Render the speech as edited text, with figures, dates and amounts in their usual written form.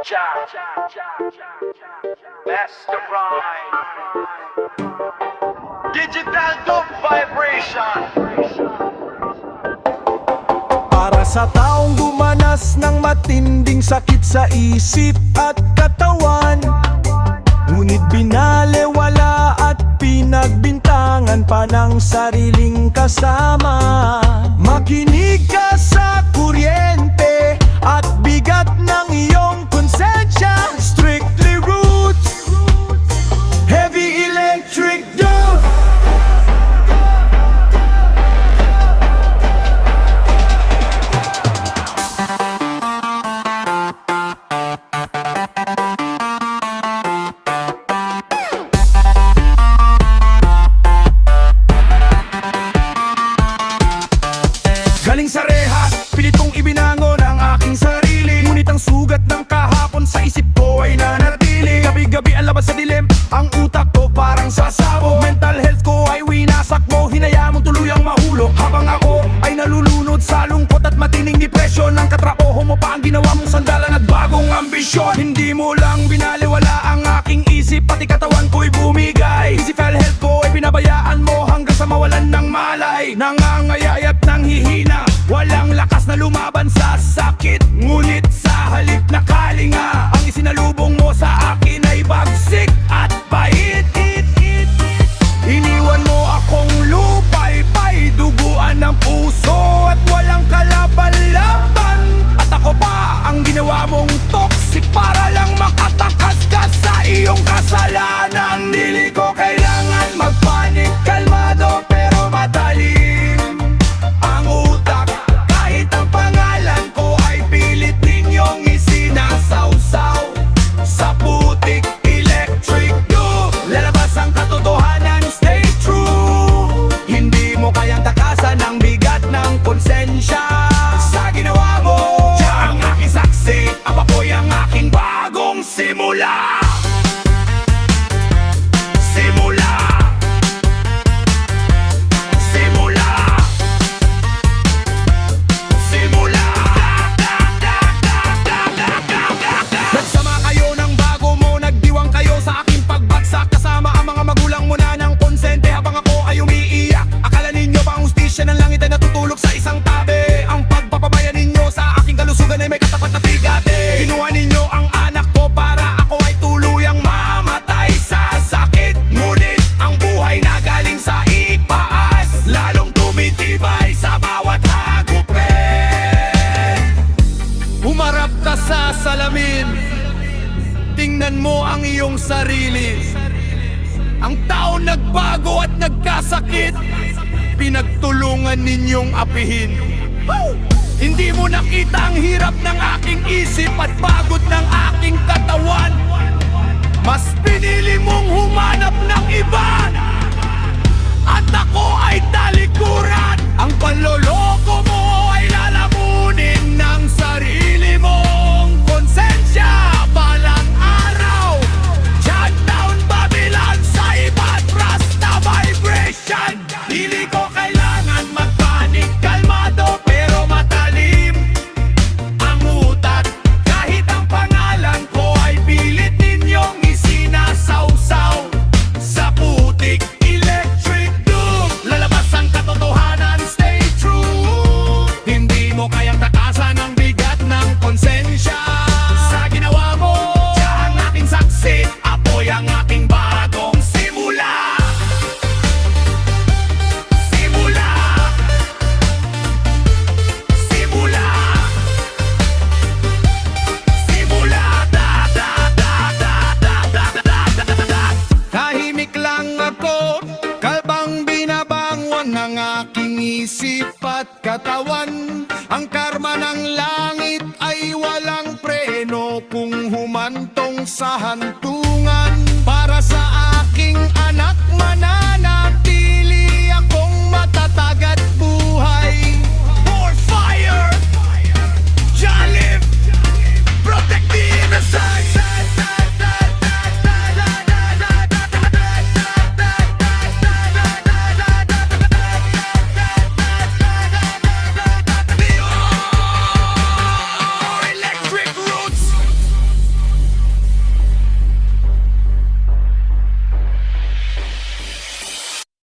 Master Rhyme. Digital Dub Vibration. Para sa taong dumanas ng matinding sakit sa isip at katawan, ngunit binalewala at pinagbintangan pa ng sariling kasama. Makinig ka sa kuryente at bigat ng iyong konsensya. Strictly roots, heavy electric dub. Galing sa rehas, pilit kong ibinangon ang aking sarili. Ngunit ang sugat ng kahapon sa isip ko ay nanatili. Gabi-gabi ang labas sa dilim, ang utak ko parang sasabog. Mental health ko ay winasak mo, hinayaan mong tuluyang mahulog. Habang ako ay nalulunod sa lungkot at matining depresyon. Ang katrabaho mo pa ang ginawa mong sandalan at bagong ambisyon. Hindi mo lang binaliwala ang aking isip, pati katawan ko'y bumigay. Physical health ko ay pinabayaan mo hanggang sa mawalan ng malay. Nangangayay at nanghihina, walang lakas na lumaban sa sakit. Ngunit sa halip na kalinga, ang isinalubong mo sa akin ay bagsik at bait. Iniwan mo akong lupay-pay, duguan ng puso at walang kalaban-laban. At ako pa ang ginawa mong toxic para lang makatakas ka sa iyong kasalanan. Dili ko kailangan magpanik, kalmado pero matalim ang utak. Kahit ang pangalan ko ay pilit ninyong isinasawsaw sa putik electric dub. Lalabas ang katotohanan, stay true. Hindi mo kayang takasan ang bigat ng konsensya sa ginawa mo. Siya ang aking saksi, ang apoy ang aking bagong simula. Simula. Simula. Simula. Nagsama kayo ng bago mo, nagdiwang kayo sa aking pagbagsak. Kasama ang mga magulang mo na ng konsente habang ako ay umiiyak. Akala ninyo ba ang hustisya ng langit ay natutulog sa isang tabi? Ang pagpapabaya ninyo sa aking kalusugan ay may katapat na bigate. Kinuha ninyo ang anak ko para ako ay tuluyang mamatay sa sakit. Ngunit ang buhay na galing sa itaas, lalong tumitibay sa bawat hagupit. Humarap ka sa salamin, tingnan mo ang iyong sarili. Ang tao nagbago at nagkasakit, pinagtulungan ninyong apihin. Hindi mo nakita ang hirap ng aking isip at pagod ng aking katawan. Mas pinili mong humanap ng iba at ako ay talikuran. Ang panloloko mo ay lalamunin ng sarili mong konsensya. Balang araw, shutdown Babylon sa iba't rasta vibration. Dili ko kailangan magpanik, kalmado pero matalim ang utak. Kahit ang pangalan ko ay pilit ninyong isinasawsaw sa putik electric dub. Lalabas ang katotohanan, stay true. Hindi mo kayang takasan ang bigat ng konsensya sa ginawa mo. Siya ang aking saksi, apoy ang aking bagong simula. Simula. Simula. Simula. Tahimik lang ako, kalbang binabangon ng aking isip at katawan. Ang karma ng langit ay walang preno kung humantong sa hantungan. Para sa aking